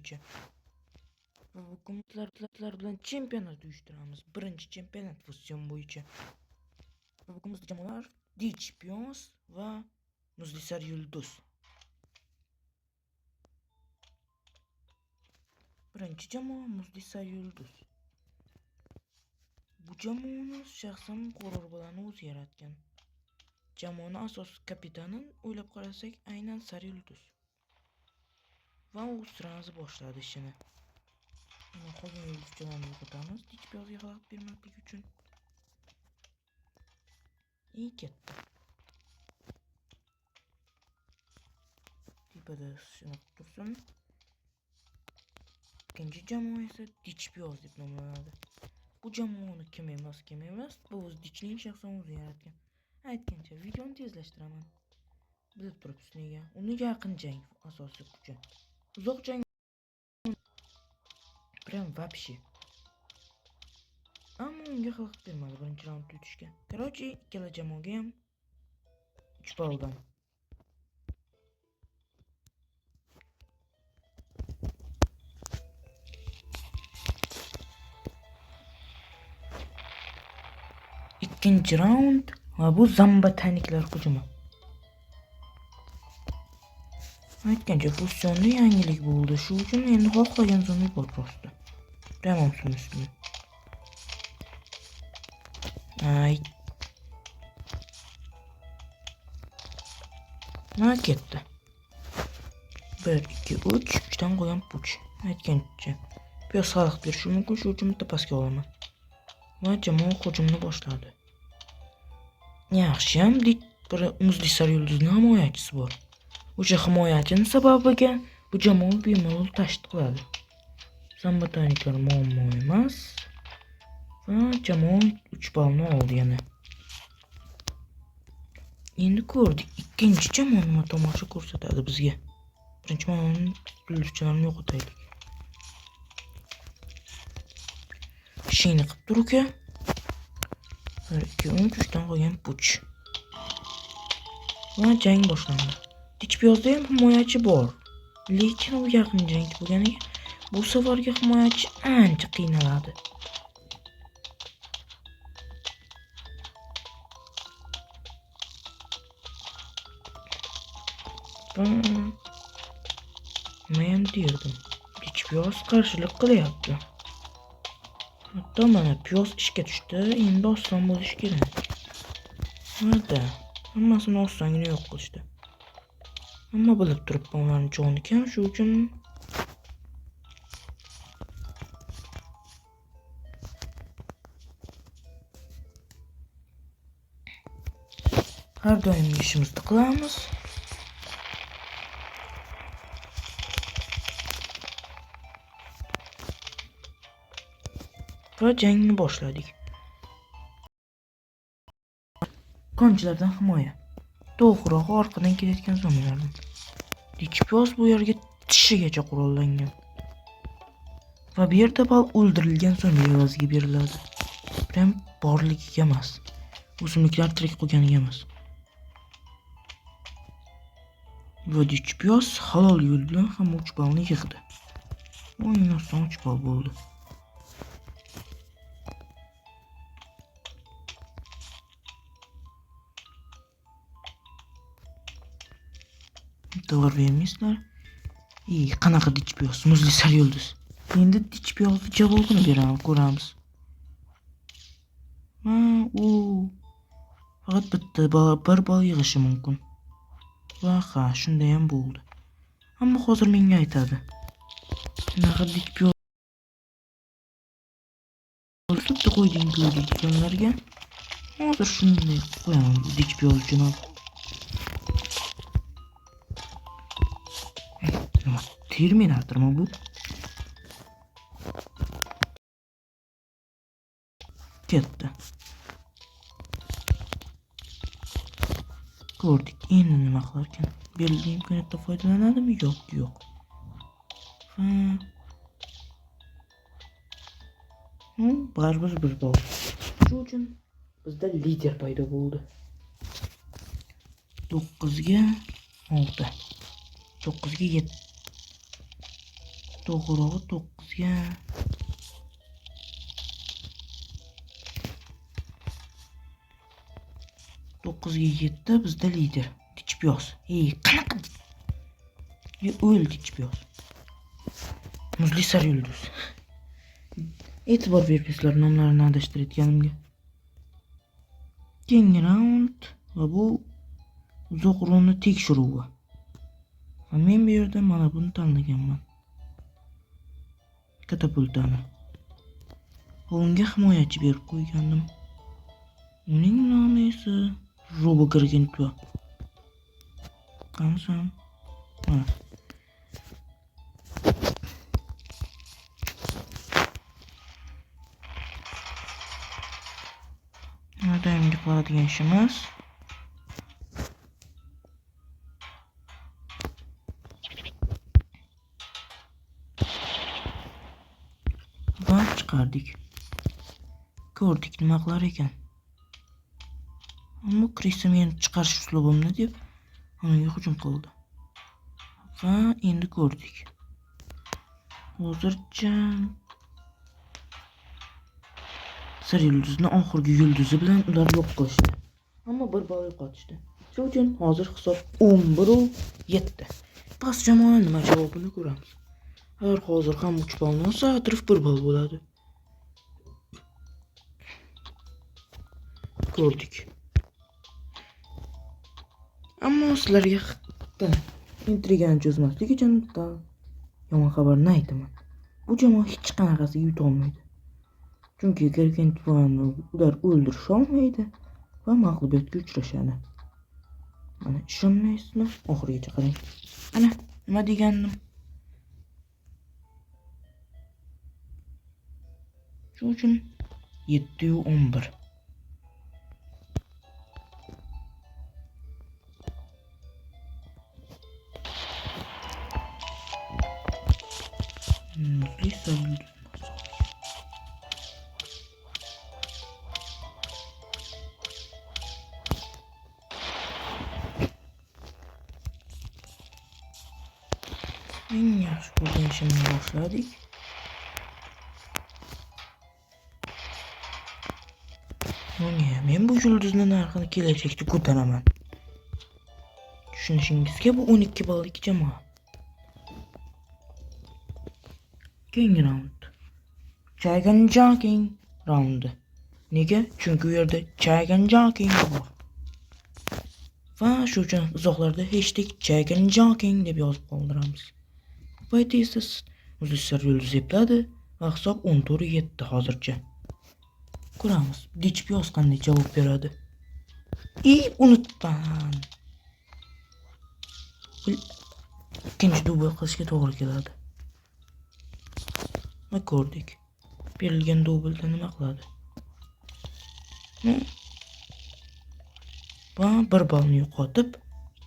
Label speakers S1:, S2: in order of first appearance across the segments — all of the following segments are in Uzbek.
S1: bo'yicha. Va bugun sizlar bilan chempionat uyushtiramiz. Birinchi chempionat fusion bo'yicha. Va bugun bizda jamoalar Dichpions va Muzlisar Yulduz. Birinchi jamoa Muzlisar Yulduz. Bu jamoani shaxsan G'urur bilan o'zi yaratgan. Jamoani asos kapitani o'ylab qarasak aynan Sar Yulduz. Va u sirasi boshladi ishini. Mana qolgan yulduzchalarni yo'qotamiz Dichpiyozga xalaqit bermaslik uchun. Katta. Tepada shuni tursin. İkinci jamoa esa Dichpiyoz deb nomlanadi. Bu jamoani kim emas, bu o'z Dichning shaxsan o'zi yaratgan. Aytgancha videoni tezlashtiraman. Bilib turibsiz nega? Uni yaqin jang asosiy kuchi. Uzoq jang prям вообще. Ammo unga xalaqit bermadi birinchi raundda o'tishga. Короче, ikkala jamoaga ham 3 balldan. İkinci raund va bu zambotaniklar hujumi. Aytgancha fusionda yangilik bo'ldi. Shu uchun endi xohlagan so'ng yuboribdi. Tamam üstüne. Ay. Ne ketdi? 1 2 3 3dan qo'ygan puch. Aytgancha piyoz xalaqit berishi mumkin, shu uchun tepasga olaman. Va jamoa hujumni boshladi. Yaxshiyam bir Muzlisar Yulduzning himoyachisi bor. O'sha himoyachini sababiga bu jamoa bemalol tashdid qiladi. Zambotaniklar muammo emas. Va jamoa 3 ballni oldi yana. Endi ko'rdik, ikkinchi jamoa nima tomosha ko'rsatadi bizga. Birinchi jamoaning yulduzchalarini yo'qotaylik. Ishini qilib tur uka. 1 2 3 3dan qo'ygan puch. Va jang boshlandi. Dichpiyozda ham himoyachi bor. Lekin u yaqin jang bo'lganiga bu safargi himoyachi ancha qiynaladi. Men derdim. Dichpiyoz qarshilik qilyapti. Hatto mana piyoz ishga tushdi, endi oson bo'lishi kerak. Mana hammasini osongina yo'q qilishdi. Ammo bilib turibman ularning joni kam, shu uchun har doim ishimizni qilamiz. Va jangni boshladik. Konchilardan himoya. To'g'riroq orqadan kelayotgan zombilardan. Dichpiyoz bu yerga tishigacha qurollangan. Va bu yerda bal o'ldirilgan zombi evaziga beriladi. Prям borligiga emas. O'simliklar tirik qolganiga emas. Va Dichpiyoz halol yo'l bilan ham 3 ballni yig'di. O'yin oson 3 ball bo'ldi. To'g'ri vermaysizlar. Qanaqa Dichpiyoz, Muzlisar Yulduz. Endi Dichpiyozni javobini beramiz, ko'ramiz. U faqat bitta bir ball yig'ishi mumkin. Va ha, shunday ham bo'ldi. Ammo hozir menga aytadi. Qanaqa Dichpiyoz sudda qo'yding-ku deganlarga. Hozir shunday qo'yaman Dichpiyoz uchun. Terminatormi bu? Ketdi. Ko'rdik, endi nima qilar ekan? Berilgan imkoniyatdan foydalanadimi? Yo'q. Baribir bir ball. Shu uchun bizda lider paydo bo'ldi. 9 ga 6. 9 ga 7. To'g'rirog'i 9ga. 9'ga 7 bizda lider. Dichpiyoz. Qanaqa? O'l dichpiyoz. Muzli sar yulduz. E'tibor beribsizlar nomlarini adashtirayotganimga. Keyingi raund va bu uzoq o'rinni tekshiruvi. Men bu yerda mana buni tanlaganman. Katapultani. Unga himoyachi berib qo'ygandim. Uning nomi esa Robo Gargantua. Qansan? Mana. Doimgi qiladigan ishimiz. Va chiqardik. Ko'rdik nima qilar ekan. Ammo Krisa meni chiqarish uslubimni deb unga hujum qildi. Va endi ko'rdik. Hozircha Sir yulduzni oxirgi yulduzi bilan ular yo'q qilishdi. Ammo bir bal yo'qotishdi. Shuning uchun hozir hisob 11-7. Pas jamoa nima javobini ko'ramiz. Agar hozir ham 3 balni olsa, atrof 1 bal bo'ladi. Ko'rdik. Ammo sizlarga intrigani cho'zmaslik uchun yomon xabarni aytaman. Bu jamoa hech qanaqasiga yuta olmaydi. Chunki Gargantuani ular o'ldirish olmaydi va mag'lubiyatga uchrashadi. Mana ishonmaysizmi? Oxirigacha qarang. Ana nima degandim. Shuning uchun 7-11. Eng yaxshi bo'lgan ishimni boshladik. Men bu yulduzni narxini kelajakda ko'taraman. Tushunishingizga bu 12 ballik jamoa. Keyingi raund. Chagan Joking raundi. Nega? Chunki u yerda Chagan Joking bor. Va shu uchun izohlarda #Chagan Joking deb yozib qoldiramiz. Baytesiz Muzlisar yulduz epladi va hisob 14-7 hozircha. Ko'ramiz, Dichpiyoz qanday javob beradi. Unutdim. Ikkinchi dubl qilishga to'g'ri keladi. Va ko'rdik. Berilgan dublda nima qiladi? Va 1 balni yo'qotib,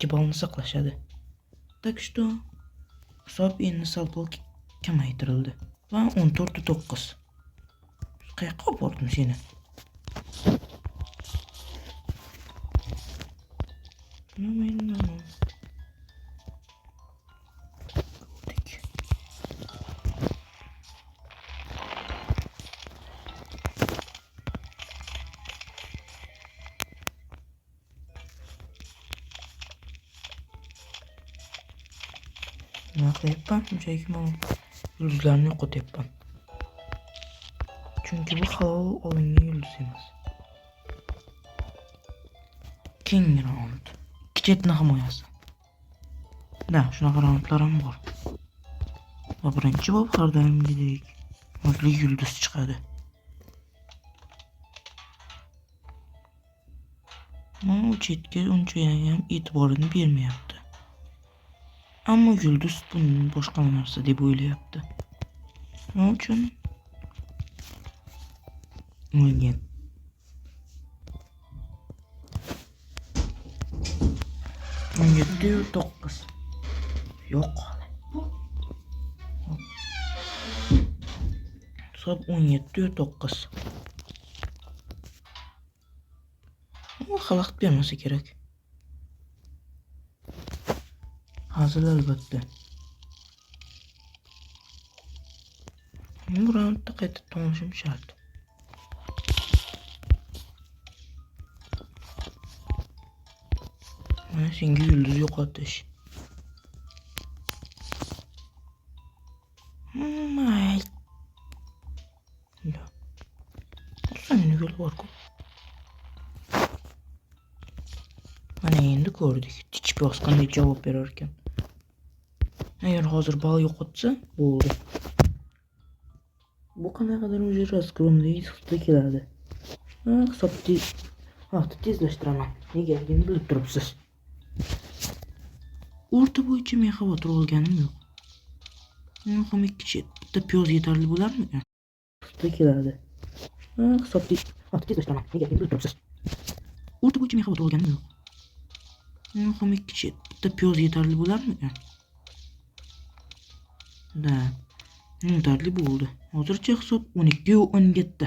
S1: 2 balni saqlashadi. Так что hisob endi sal-pal kamaytirildi. Va 14-9. Qayerga olib bordim seni? Nima qilyapman? Shunchaki men yulduzlarni yo'qotyapman. Chunki bu halol olingan yulduz emas. Keyingi raund. Kichetni himoyasi. Shunaqa raundlar ham bor. Va birinchi bo'lib har doimgidek muzli yulduz chiqadi. Mana u chetga uncha ham e'tiborini bermayapti. Ammo yulduz bundan boshqa narsa deb o'ylayapti. Shuning uchun o'lgan. Unga 9. Yo'q. Hisob 17-9. U xalaqit bermasa kerak. Hazır albatta. Bu raundda qayta tanishim shart. Mana senga yulduz yo'qotish. May. Ya. Sen yo'l bor-ku. Mana endi ko'rdik. Tichib qanday javob berar ekan. Agar hozir bal yo'qotsa, bo'ldi. Bu qanaqadir уже разгромный hisobda keladi. Hisobni vaqtni tezlashtiraman. Negaligini bilib turibsiz. O'rta bo'yicha men xavotir olganim yo'q. Muhim ikki bitta piyoz yetarli bo'larmikan? Hisobda keladi. Hisobni vaqtni tezlashtiraman. Negaligini bilib turibsiz. O'rta bo'yicha men xavotir olganim yo'q. Muhim ikki bitta piyoz yetarli bo'larmikan? Da. Yetarli bo'ldi. Hozircha hisob 12-17.